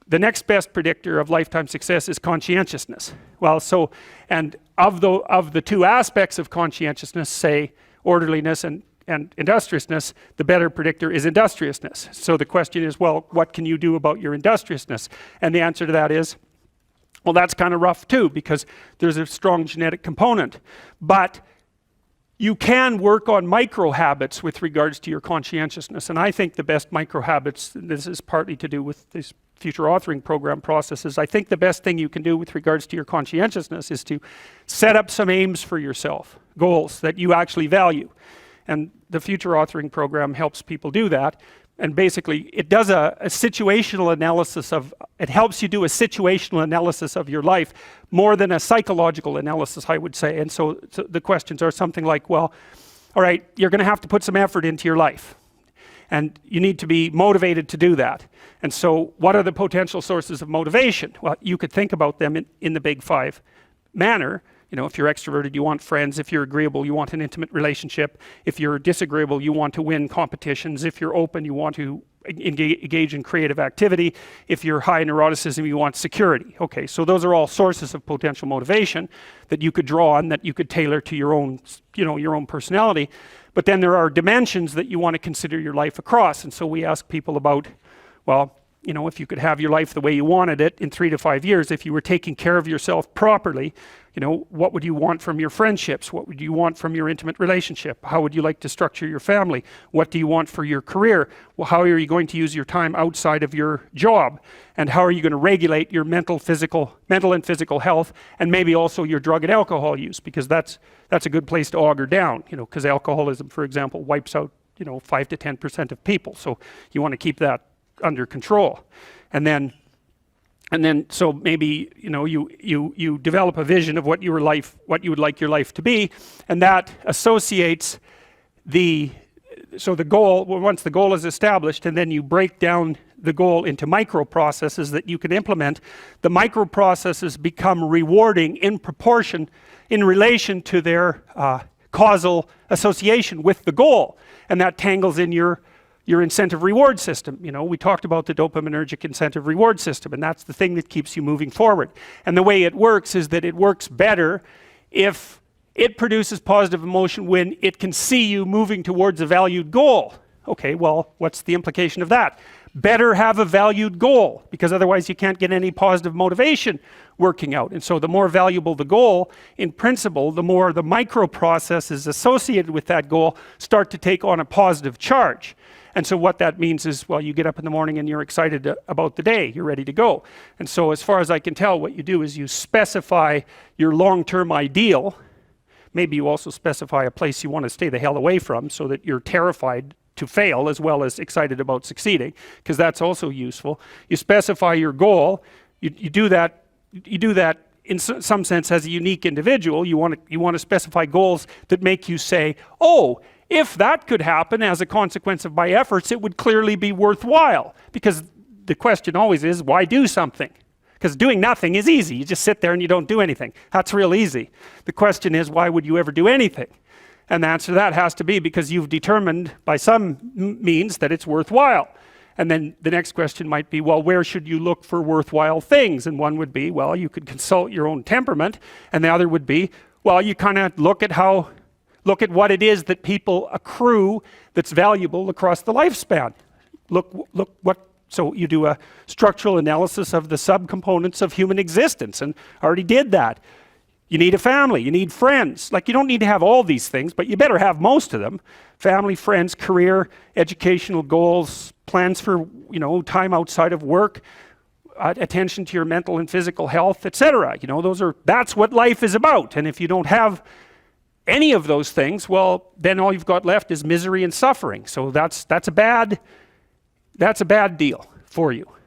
the next best predictor of lifetime success is conscientiousness. Well, so, and of the two aspects of conscientiousness, say orderliness and industriousness, the better predictor is industriousness. So the question is, well, what can you do about your industriousness? And the answer to that is, well, that's kind of rough too, because there's a strong genetic component. But you can work on micro habits with regards to your conscientiousness. And I think the best micro habits, this is partly to do with this future authoring program processes, I think the best thing you can do with regards to your conscientiousness is to set up some aims for yourself, goals that you actually value. And the future authoring program helps people do that. And basically, it does a situational analysis of, it helps you do a situational analysis of your life more than a psychological analysis, I would say. And so the questions are something like, well, all right, you're going to have to put some effort into your life. And you need to be motivated to do that. And so what are the potential sources of motivation? Well, you could think about them in the big five manner. You know, if you're extroverted, you want friends. If you're agreeable, you want an intimate relationship. If you're disagreeable, you want to win competitions. If you're open, you want to engage in creative activity. If you're high in neuroticism, you want security. Okay, so those are all sources of potential motivation that you could draw on, that you could tailor to your own, your own personality. But then there are dimensions that you want to consider your life across. And so we ask people about, well, if you could have your life the way you wanted it in 3 to 5 years, if you were taking care of yourself properly, what would you want from your friendships? What would you want from your intimate relationship? How would you like to structure your family? What do you want for your career? Well, how are you going to use your time outside of your job? And how are you going to regulate your mental and physical health, and maybe also your drug and alcohol use? Because that's a good place to auger down, because alcoholism, for example, wipes out, 5 to 10% of people. So you want to keep that under control. And then so maybe you develop a vision of what you would like your life to be, and that associates the goal. Well, once the goal is established, and then you break down the goal into microprocesses that you can implement, the microprocesses become rewarding in proportion, in relation to their causal association with the goal, and that tangles in your incentive reward system. We talked about the dopaminergic incentive reward system, and that's the thing that keeps you moving forward. And the way it works is that it works better if it produces positive emotion when it can see you moving towards a valued goal. Okay, well, what's the implication of that? Better have a valued goal, because otherwise you can't get any positive motivation working out. And so the more valuable the goal, in principle, the more the microprocesses associated with that goal start to take on a positive charge. And so what that means is, well, you get up in the morning and you're excited about the day, you're ready to go. And so as far as I can tell, what you do is you specify your long-term ideal. Maybe you also specify a place you want to stay the hell away from, so that you're terrified to fail as well as excited about succeeding, because that's also useful. You specify your goal. You do that in some sense as a unique individual. You want to specify goals that make you say, oh, if that could happen as a consequence of my efforts, it would clearly be worthwhile. Because the question always is, why do something? Because doing nothing is easy. You just sit there and you don't do anything. That's real easy. The question is, why would you ever do anything? And the answer to that has to be because you've determined by some means that it's worthwhile. And then the next question might be, well, where should you look for worthwhile things? And one would be, well, you could consult your own temperament. And the other would be, well, you kind of look at what it is that people accrue that's valuable across the lifespan. So you do a structural analysis of the subcomponents of human existence, and I already did that. You need a family, you need friends. Like, you don't need to have all these things, but you better have most of them. Family, friends, career, educational goals, plans for, time outside of work, attention to your mental and physical health, etc. That's what life is about. And if you don't have any of those things, well, then all you've got left is misery and suffering. So that's a bad deal for you.